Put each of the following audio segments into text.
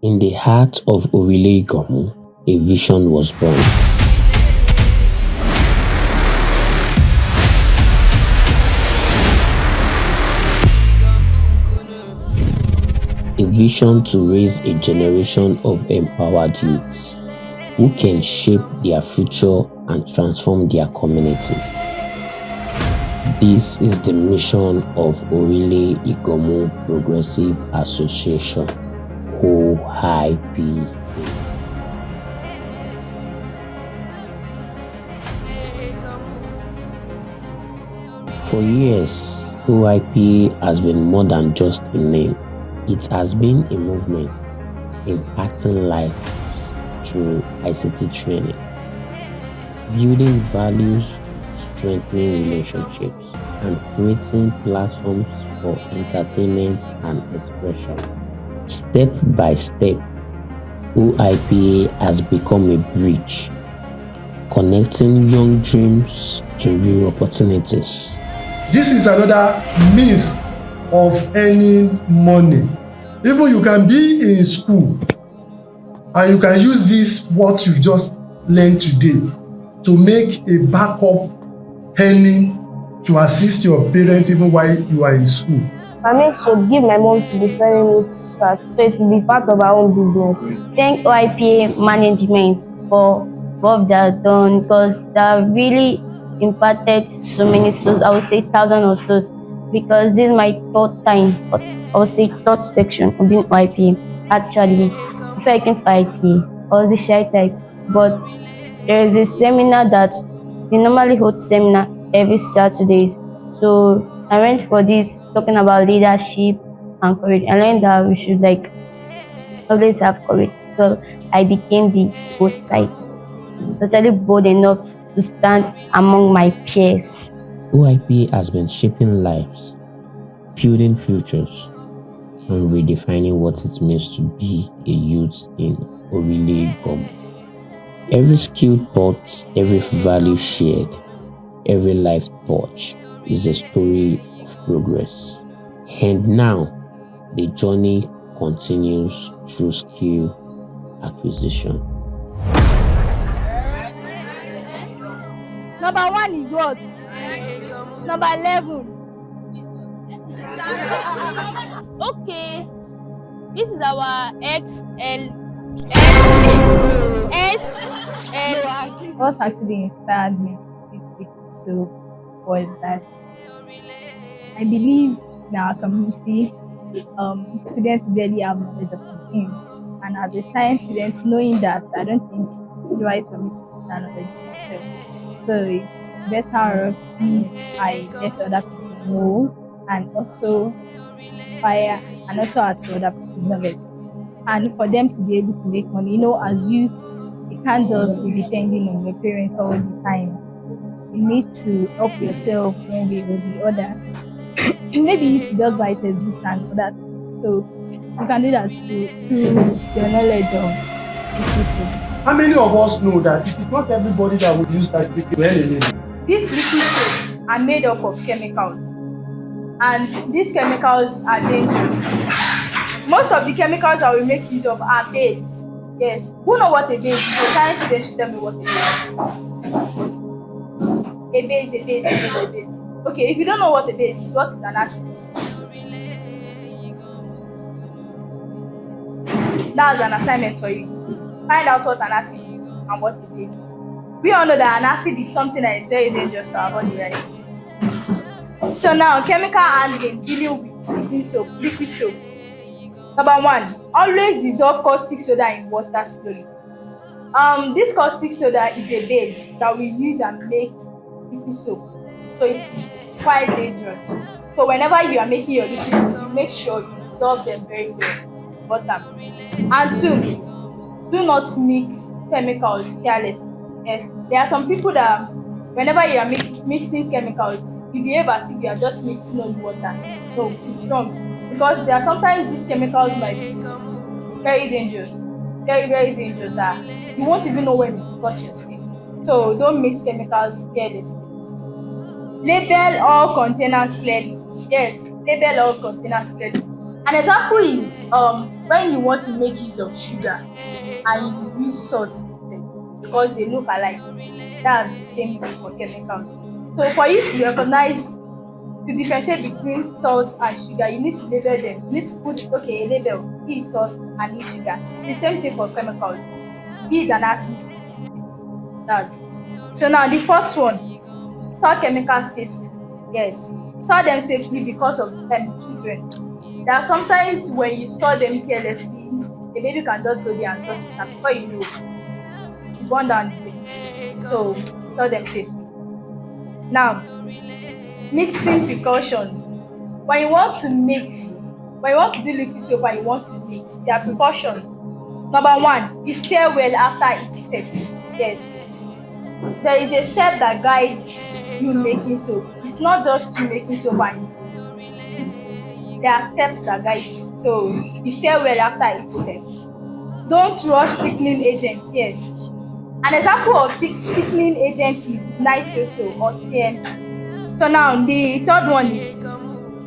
In the heart of OLALEKAN, a vision was born. A vision to raise a generation of empowered youths who can shape their future and transform their community. This is the mission of OLALEKAN Progressive Association, OIP. For years, OIP has been more than just a name. It has been a movement impacting lives through ICT training, building values, strengthening relationships, and creating platforms for entertainment and expression. Step by step, OIP has become a bridge, connecting young dreams to real opportunities. This is another means of earning money. Even you can be in school and you can use this what you've just learned today to make a backup earning to assist your parents even while you are in school. I mean to give my mom to be selling it so it will be part of our own business. Thank OIPA management for what they have done because they have really impacted so many souls. I would say thousands of souls because this is my third time, but I would say third section of being OIPA. Actually, before I came to OIPA, I was a shy type, but there is a seminar that they normally hold seminar every Saturdays. So I went for this talking about leadership and courage. I learned that we should always have courage. So I became the both type, totally bold enough to stand among my peers. OIP has been shaping lives, building futures, and redefining what it means to be a youth in OLALEKAN. Every skill taught, every value shared, every life touched is a story of progress. And now, the journey continues through skill acquisition. Number 1 is what? Number 11. Okay, this is our XL. What actually inspired me to teach liquid soap was that I believe in our community, students barely have knowledge of some things. And as a science student, knowing that, I don't think it's right for me to put that knowledge to myself. So it's better if I let other people know and also inspire and also add to other people's knowledge. And for them to be able to make money, as youth, you can't just be depending on your parents all the time. You need to help yourself one way or the other. Maybe it's just buy textbooks and other things. So you can do that through your knowledge of literacy. How many of us know that it is not everybody that would use that liquid to earn a living? These liquid soaps are made up of chemicals, and these chemicals are dangerous. Most of the chemicals that we make use of are base. Yes. Who know what a base is? The science students should tell me what a base is. A base. Okay, if you don't know what a base is, what is an acid? That's an assignment for you. Find out what an acid is and what a base is. We all know that an acid is something that is very dangerous to our body, right? So now, chemical handling, dealing with liquid soap. Number 1, always dissolve caustic soda in water slowly. This caustic soda is a base that we use and make liquid soap. So it is quite dangerous. So whenever you are making your liquid soap, you make sure you dissolve them very well. Water. And 2, do not mix chemicals carelessly. Yes, there are some people that whenever you are mixing chemicals, you behave as if you are just mixing only water. No, it's wrong. Because there are sometimes these chemicals might be very dangerous. Very, very dangerous that you won't even know when it touch your skin. So don't mix chemicals carelessly. Label all containers clearly. Yes, label all containers clearly. An example is when you want to make use of sugar and you use salt instead because they look alike. That's the same thing for chemicals. So for you to recognize, to differentiate between salt and sugar, you need to label them. You need to put, okay, a label, this is salt and this is sugar. The same thing for chemicals. This is an acid. That's it. So now the fourth one, store chemical safety. Yes, store them safely because of children. There are sometimes when you store them carelessly, the baby can just go there and touch it, and before you know, you burn down the place. So store them safely. Now, mixing precautions. When you want to mix, when you want to do liquid soap and you want to mix, there are precautions. Number one, you stir well after each step. Yes, there is a step that guides you making soap. It's not just you making soap and there are steps that guide you. So you stir well after each step. Don't rush thickening agents. Yes, an example of thickening agent is nitroso or CMC. So now the third one is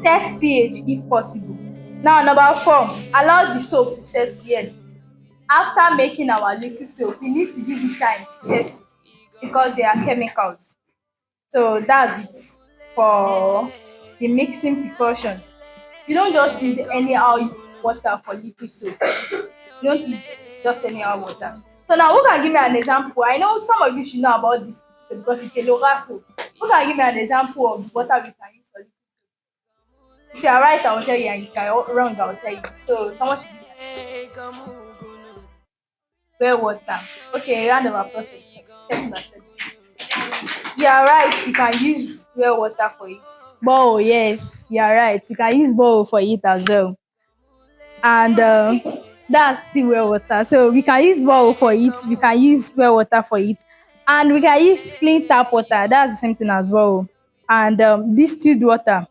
test pH if possible. Now number four, allow the soap to settle. Yes, after making our liquid soap, we need to give it time to settle because they are chemicals. So that's it for the mixing precautions. You don't just use anyhow water for liquid soap. You don't use just anyhow water. So now who can give me an example? I know some of you should know about this because it's a local soap. Who can give me an example of water we can use for liquid soap? If you are right, I will tell you, and if you are wrong, I will tell you. So someone should give me well water. Okay, round of applause for the person that said it. You are right, you can use well water for it. Bowl, yes, you are right. You can use bowl for it as well. And that's still well water. So we can use bowl for it, we can use well water for it, and we can use clean tap water. That's the same thing as well. And distilled water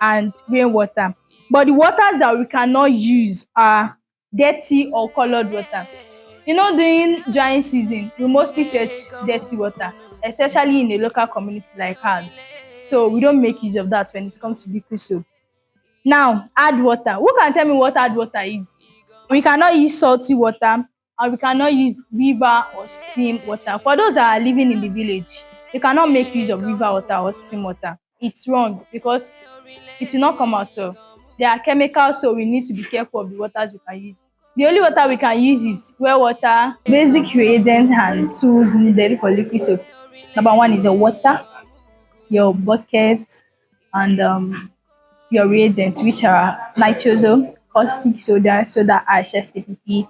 and rainwater. But the waters that we cannot use are dirty or colored water. You know, during drying season, we mostly fetch dirty water, especially in a local community like ours. So we don't make use of that when it comes to liquid soap. Now, add water. Who can tell me what add water is? We cannot use salty water and we cannot use river or steam water. For those that are living in the village, you cannot make use of river water or steam water. It's wrong because it will not come out well. There are chemicals, so we need to be careful of the waters we can use. The only water we can use is well water. Basic reagents and tools needed for liquid soap. Number one is your water, your bucket, and your reagents, which are nitroso, caustic soda, soda ash, STPP,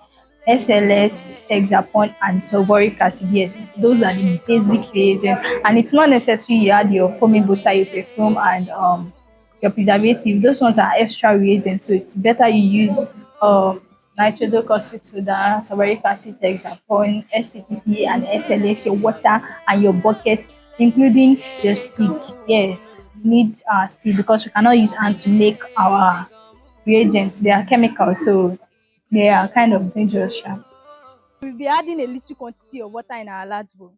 SLS, hexapon, and sulfuric acid. Yes, those are the basic reagents, and it's not necessary you add your foaming booster, your perfume, and your preservative. Those ones are extra reagents, so it's better you use nitroso, caustic soda, sulfuric acid, hexapon, STPP, and SLS, your water, and your bucket, including your stick. Yes, we need our stick because we cannot use hand to make our reagents. They are chemicals, so they are kind of dangerous. Sha. We'll be adding a little quantity of water in our large bowl.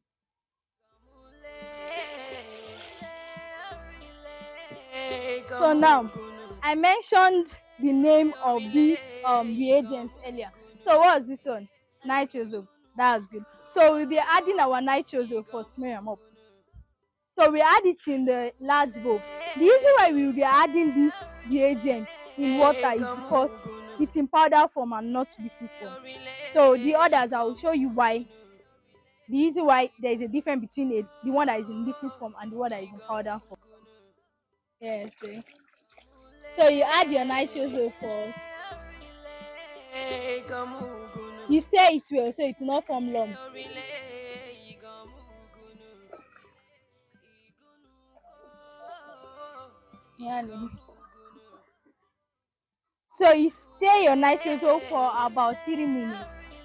So now, I mentioned the name of this reagent earlier. So what's this one? Nitroso. That's good. So we'll be adding our nitroso first. Smear them up. So we add it in the large bowl. The reason why we will be adding this reagent in water is because it's in powder form and not liquid form. So the others, I will show you why. The reason why there is a difference between the one that is in liquid form and the one that is in powder form. Yes. Okay. So you add your nitroso first. You stir it well so it will not form lumps. Yeah. So you stir your nitroso for about 3 minutes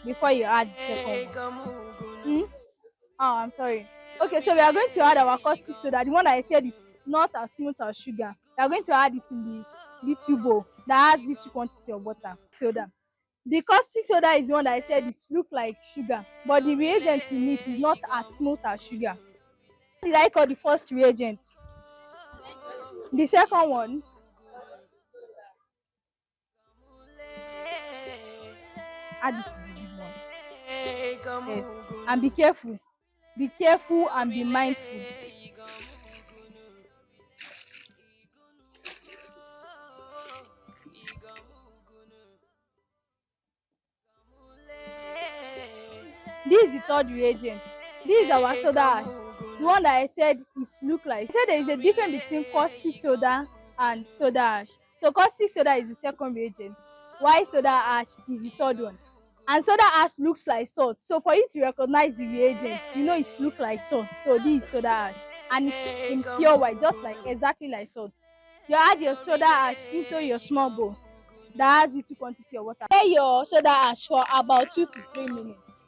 before you add the second one. Oh, I'm sorry. Okay, so we are going to add our caustic soda. The one that I said it's not as smooth as sugar. We are going to add it in the little bowl that has little quantity of water. Soda. The caustic soda is the one that I said it looks like sugar, but the reagent in it is not as smooth as sugar. What did I call the first reagent? The second one. add it to the big one. Yes, and be careful. Be careful and be mindful. This is the third reagent. This is our soda ash. The one that I said it look like. I said there is a difference between caustic soda and soda ash. So caustic soda is the second reagent, while soda ash is the third one. And soda ash looks like salt. So for you to recognize the reagent, you know it look like salt. So this is soda ash, and it's in pure white, just like exactly like salt. You add your soda ash into your small bowl that has little quantity of water. Stir your soda ash for about 2 to 3 minutes.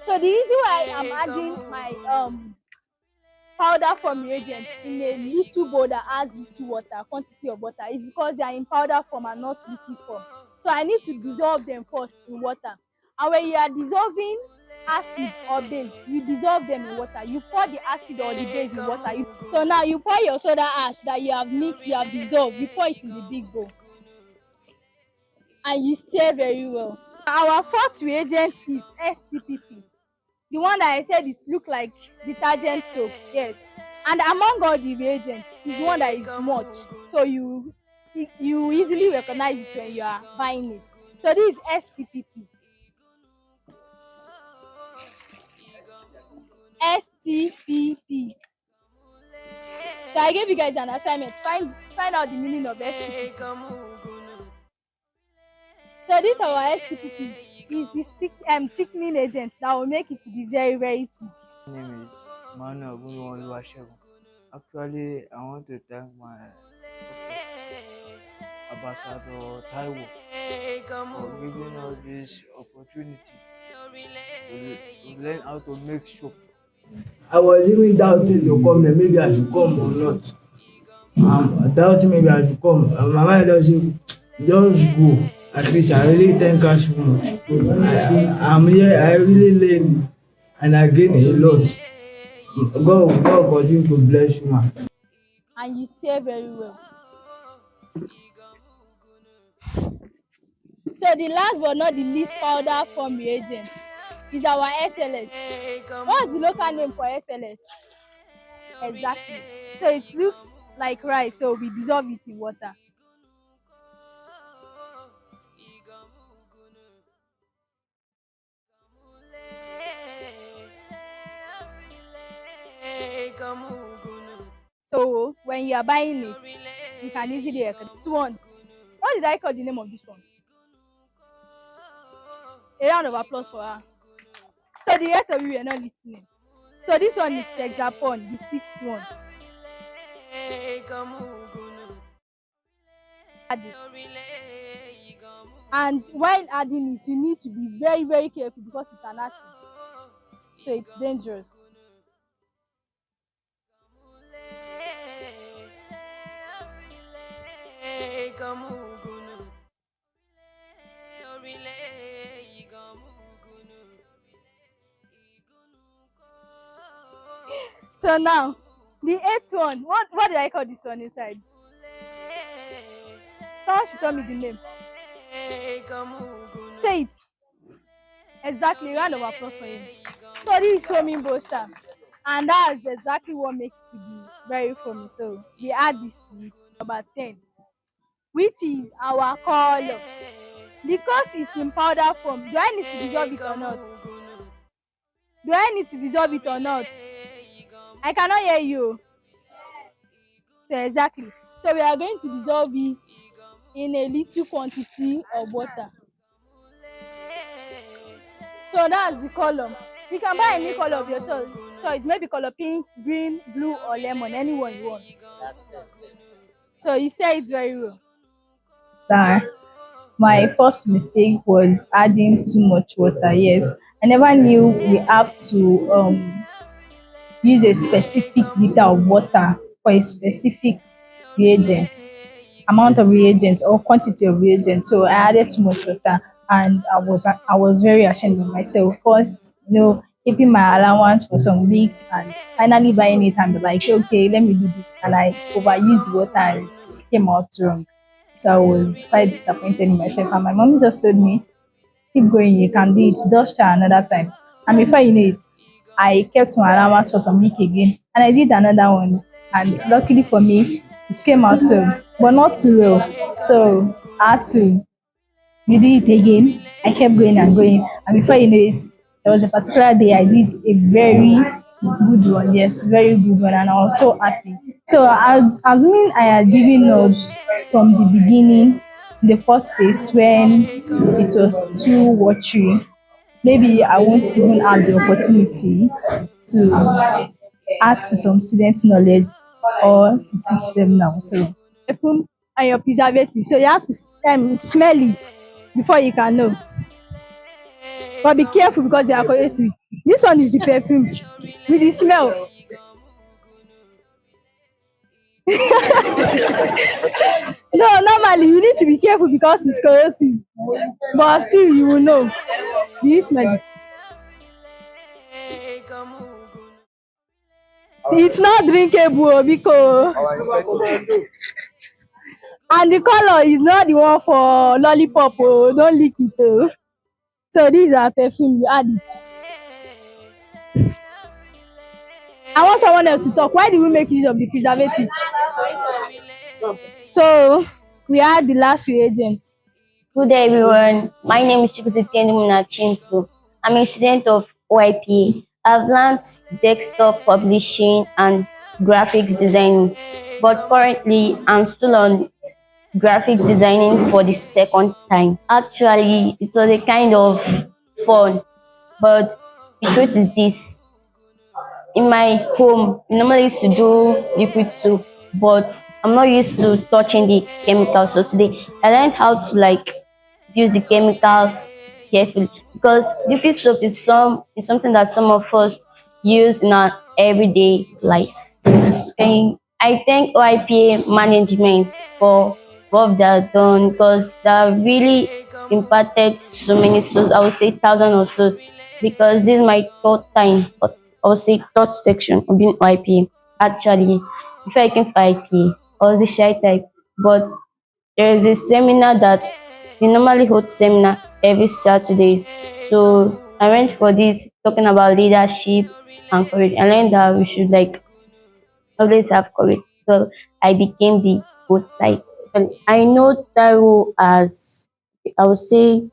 So the reason why I'm adding my powder form reagents in a little bowl that has little water, quantity of water, is because they are in powder form and not liquid form. So I need to dissolve them first in water. And when you are dissolving acid or base, you dissolve them in water. You pour the acid or the base in water. So now you pour your soda ash that you have mixed, you have dissolved, you pour it in the big bowl. And you stir very well. Our fourth reagent is STPP. The one that I said it look like detergent soap, yes. And among all the reagents, is one that is much. So you easily recognize it when you are buying it. So this is STPP. STPP. So I gave you guys an assignment. Find out the meaning of STPP. So this our STPP is the thickening agent that will make it to be very, very thick. My name is Manuel. Actually, I want to thank my ambassador TAIWO for giving us this opportunity to learn how to make soap. I was even doubting to come here, maybe I should come or not. Doubting maybe I should come. My mind just just go. At least I really thank her so much. I'm here, I really learn and I gain a lot. God continue to bless you, man. And you stay very well. So the last but not the least powder form reagent is our SLS. What's the local name for SLS? Exactly. So it looks like rice, so we dissolve it in water. So when you are buying it, you can easily recognize. This one, what did I call the name of this one? A round of applause for her. So the rest of you are not listening. So this one is Texapon, the sixth one. Add it. And while adding it, you need to be very, very careful because it's an acid. So it's dangerous. So now, the eighth one, what did I call this one inside? Someone should tell me the name. Say it. Exactly, round of applause for him. So this is foaming booster. And that's exactly what makes it to be very foamy. So we add this to it, about 10, which is our color. Because it's in powder form, do I need to dissolve it or not? Do I need to dissolve it or not? I cannot hear you. So exactly. So we are going to dissolve it in a little quantity of water. So that's the color. You can buy any color of your choice. Maybe color pink, green, blue, or lemon, anyone you want. So you say it very well. My first mistake was adding too much water. Yes, I never knew we have to use a specific liter of water for a specific reagent, amount of reagent or quantity of reagent. So I added too much water and I was very ashamed of myself. First, keeping my allowance for some weeks and finally buying it and be like, okay, let me do this. And I overused water and it came out wrong. So I was quite disappointed in myself. And my mom just told me, keep going, you can do it, just try another time. And before you know it, I kept my allowance for some week again. And I did another one. And luckily for me, it came out well, but not too well. So I had to redo it again. I kept going and going. And before you know it, there was a particular day I did a very good one. Yes, very good one. And I was so happy. So assuming I had given up from the beginning, in the first place, when it was too watery, maybe I won't even have the opportunity to add to some students' knowledge or to teach them now. So, perfume and your preservative. So you have to smell it before you can know. But be careful because they are corrosive. This one is the perfume with the smell. No, normally you need to be careful because it's corrosive. But still, you will know. Do you smell it? It's not drinkable because and the color is not the one for lollipop. Oh, don't lick it. Oh. So these are perfume. You add it. I want someone else to talk. Why do we make use of the preservative? So we add the last reagent. Good day, everyone. My name is Chikusitienimuna Chinsu. I'm a student of OIPA. I've learned desktop publishing and graphics designing, but currently I'm still on graphics designing for the second time. Actually, it was a kind of fun, but the truth is this. In my home, we normally used to do liquid soap, but I'm not used to touching the chemicals. So today, I learned how to use the chemicals carefully because liquid soap is something that some of us use in our everyday life. And I thank OIPA management for what they've done because they have really impacted so many souls. I would say thousands of souls because this is my third time, but I would say third section of being OIPA. Actually, before I came to OIPA, I was a shy type, but there is a seminar that we normally hold seminar every Saturdays. So I went for this talking about leadership and courage. I learned that we should always have courage. So I became the good type. I know TAIWO as, I would say,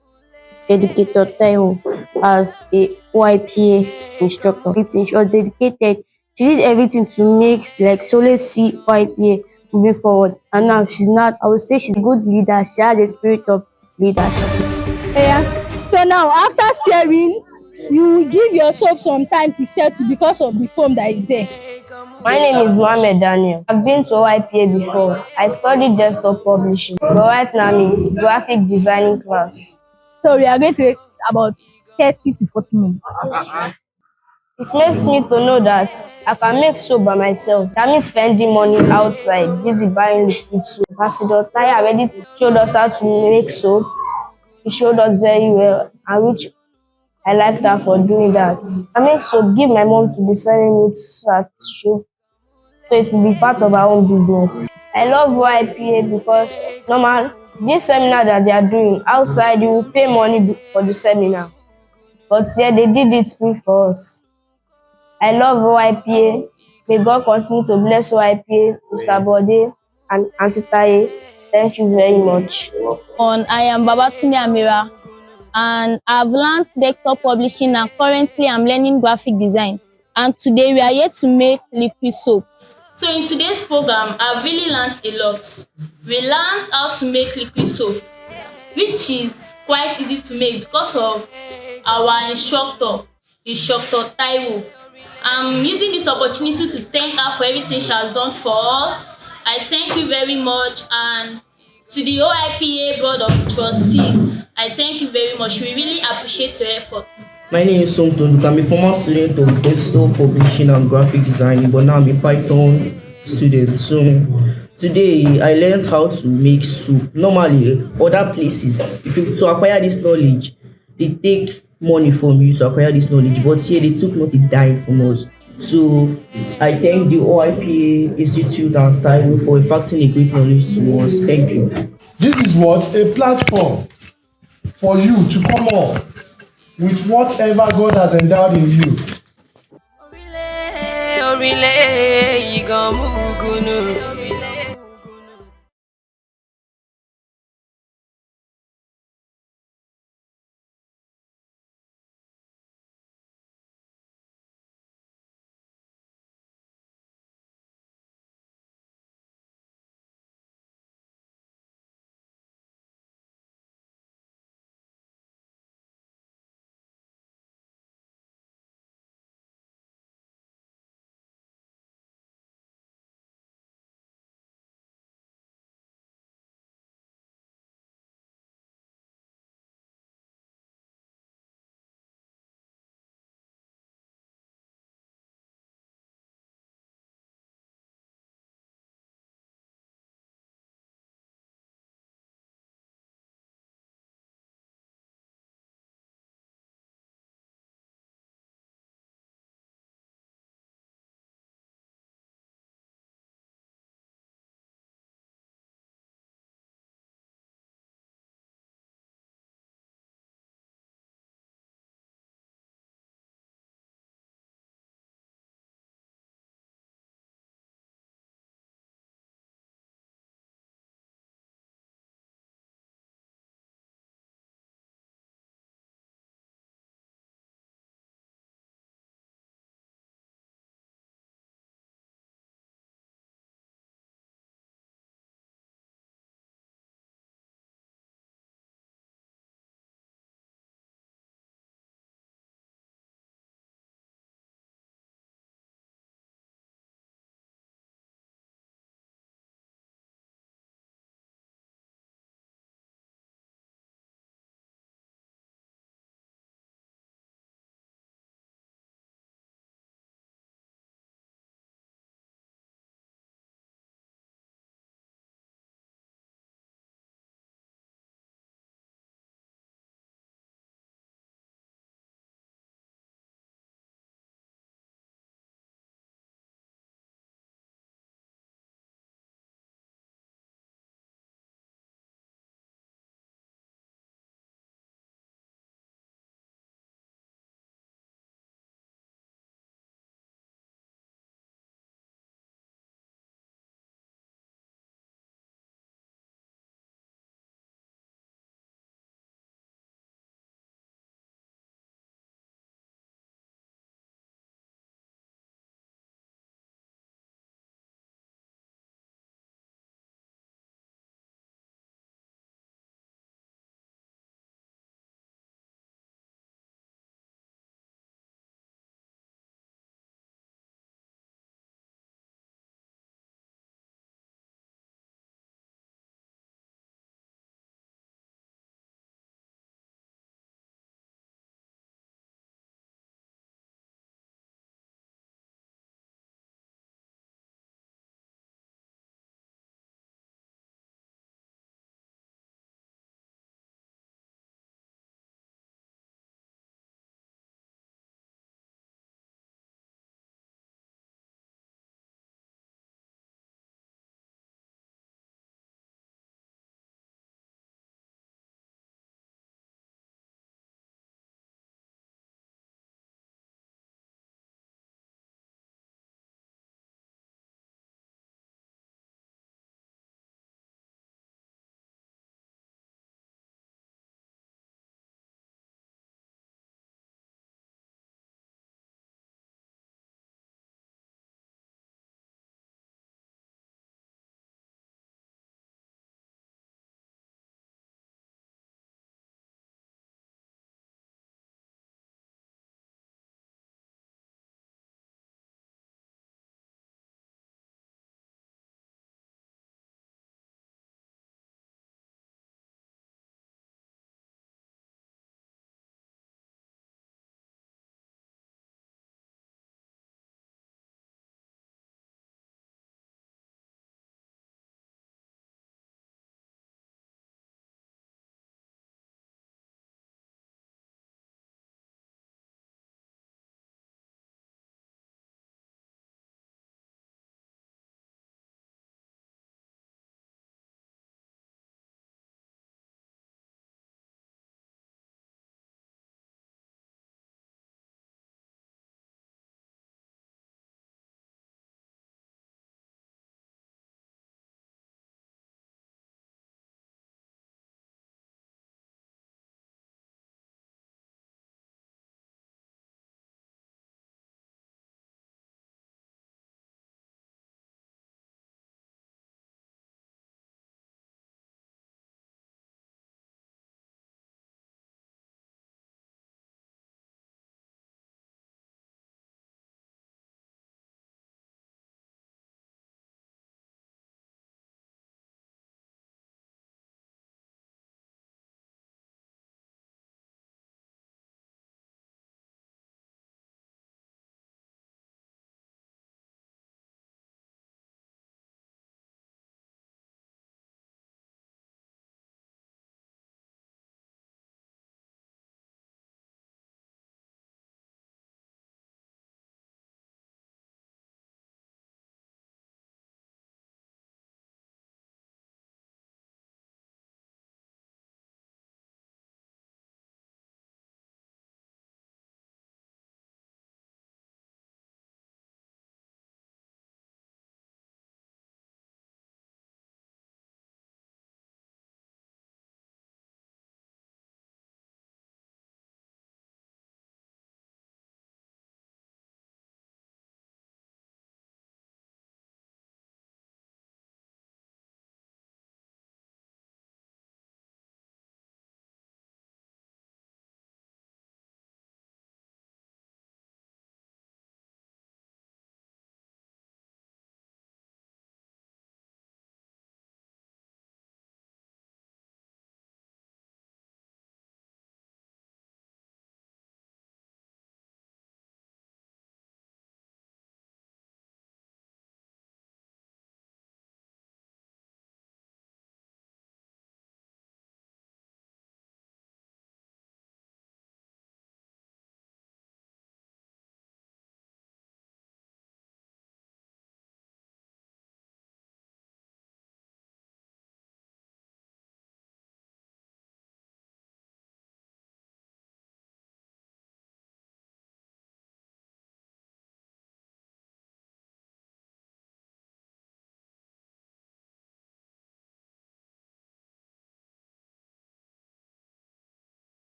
educator TAIWO as a OIPA instructor. It's in short, dedicated. She did everything to make solely see OIPA moving forward. And now she's not, I would say she's a good leader. She has a spirit of leadership. Yeah. So now after stirring, you will give your soap some time to settle because of the foam that is there. My name is Mohammed Daniel. I've been to OIPA before. I studied desktop publishing, but right now I'm in graphic designing class. So we are going to wait about 30 to 40 minutes. It makes me to know that I can make soap by myself. That means spending money outside, busy buying liquid soap. Ambassador Tai already showed us how to make soap. He showed us very well, and which I liked her for doing that. I make soap, give my mom to be selling it at shop, so it will be part of our own business. I love YPA because normal, this seminar that they are doing outside, you will pay money for the seminar. But yeah, they did it free for us. I love YPA. May God continue to bless YPA, Mr. Bode and Auntie Taye. Thank you very much. I am Babatunde Amira, and I've learned desktop publishing, and currently I'm learning graphic design. And today we are here to make liquid soap. So in today's program, I've really learned a lot. We learned how to make liquid soap, which is quite easy to make because of our instructor TAIWO. I'm using this opportunity to thank her for everything she has done for us. I thank you very much, and to the OIPA Board of Trustees, I thank you very much. We really appreciate your effort. My name is Somton. I'm a former student of desktop publishing and graphic design, but now I'm a Python student. So today I learned how to make soup. Normally, other places, if you to acquire this knowledge, they take money from you to acquire this knowledge, but here they took not a dime from us. So I thank the OIPA Institute and TAIWO for imparting a great knowledge to us. Thank you. This is what a platform for you to come up with whatever God has endowed in you. Orile, orile, igan mugunu.